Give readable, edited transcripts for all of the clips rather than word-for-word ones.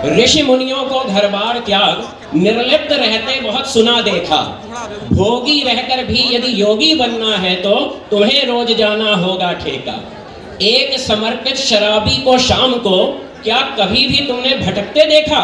ऋषि मुनियों को घर बार त्याग निर्लिप्त रहते बहुत सुना देखा। भोगी रहकर भी यदि योगी बनना है तो तुम्हें रोज जाना होगा ठेका। एक समर्पित शराबी को शाम को क्या कभी भी तुमने भटकते देखा?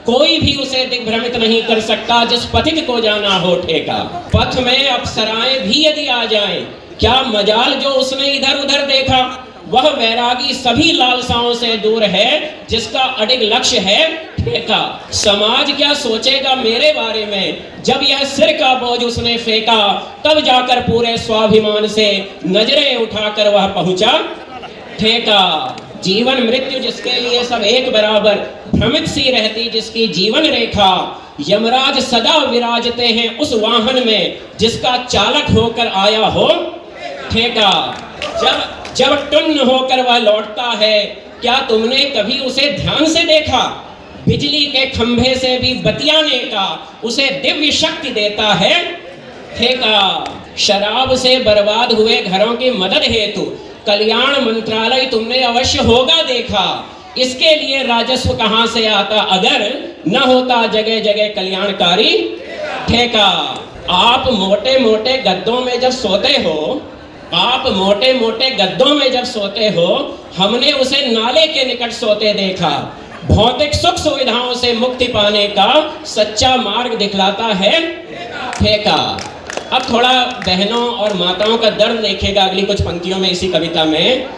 कोई भी उसे दिग्भ्रमित नहीं कर सकता जिस पथिक को जाना हो ठेका। पथ में अप्सराएं भी यदि आ जाएं, क्या मजाल जो उसने इधर उधर देखा। वह वैरागी सभी लालसाओं से दूर है जिसका अडिग लक्ष्य है ठेका। समाज क्या सोचेगा मेरे बारे में जब यह सिर का बोझ उसने फेंका। तब जाकर पूरे स्वाभिमान से नजरें उठाकर वह पहुंचा ठेका। जीवन मृत्यु जिसके लिए सब एक बराबर, भ्रमित सी रहती जिसकी जीवन रेखा। यमराज सदा विराजते हैं उस वाहन में जिसका चालक होकर आया हो ठेका। जब टुन्न होकर वह लौटता है, क्या तुमने कभी उसे ध्यान से देखा? बिजली के खंभे से भी बतियाने का उसे दिव्य शक्ति देता है ठेका। शराब से बर्बाद हुए घरों की मदद हेतु कल्याण मंत्रालय तुमने अवश्य होगा देखा। इसके लिए राजस्व कहां से आता अगर न होता जगह जगह कल्याणकारी ठेका। आप मोटे मोटे गद्दों में जब सोते हो, हमने उसे नाले के निकट सोते देखा। भौतिक सुख सुविधाओं से मुक्ति पाने का सच्चा मार्ग दिखलाता है ठेका। अब थोड़ा बहनों और माताओं का दर्द देखेगा अगली कुछ पंक्तियों में इसी कविता में।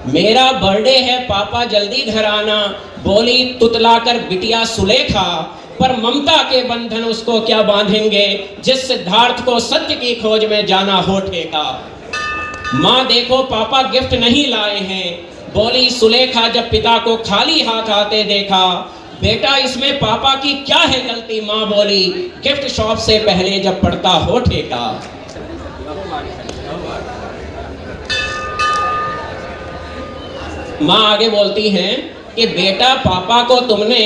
मेरा बर्थडे है पापा जल्दी घर आना, बोली तुतलाकर बिटिया सुलेखा। पर ममता के बंधन उसको क्या बांधेंगे जिस सिद्धार्थ को सत्य की खोज में जाना हो ठेका। माँ देखो पापा गिफ्ट नहीं लाए हैं, बोली सुलेखा जब पिता को खाली हाथ आते देखा। बेटा इसमें पापा की क्या है गलती, माँ बोली गिफ्ट शॉप से पहले जब पड़ता हो ठेका। माँ आगे बोलती हैं कि बेटा पापा को तुमने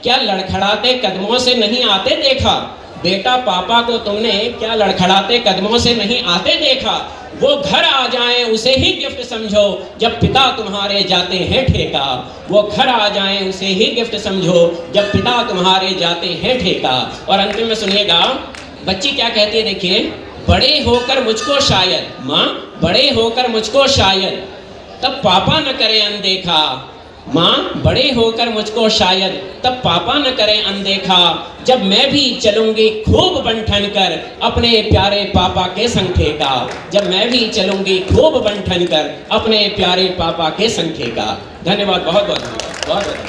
क्या लड़खड़ाते कदमों से नहीं आते देखा। बेटा पापा को तुमने क्या लड़खड़ाते कदमों से नहीं आते देखा। वो घर आ जाएं उसे ही गिफ्ट समझो जब पिता तुम्हारे जाते हैं ठेका। वो घर आ जाएं उसे ही गिफ्ट समझो जब पिता तुम्हारे जाते हैं ठेका। और अंतिम में सुनिएगा बच्ची क्या कहती है, देखिए। बड़े होकर मुझको शायद, माँ बड़े होकर मुझको शायद तब पापा न करे अनदेखा। माँ बड़े होकर मुझको शायद तब पापा न करें अनदेखा। जब मैं भी चलूंगी खूब बंठन कर अपने प्यारे पापा के संग ठेका। जब मैं भी चलूंगी खूब बंठन कर अपने प्यारे पापा के संग ठेका। धन्यवाद, बहुत बहुत धन्यवाद, बहुत बहुत।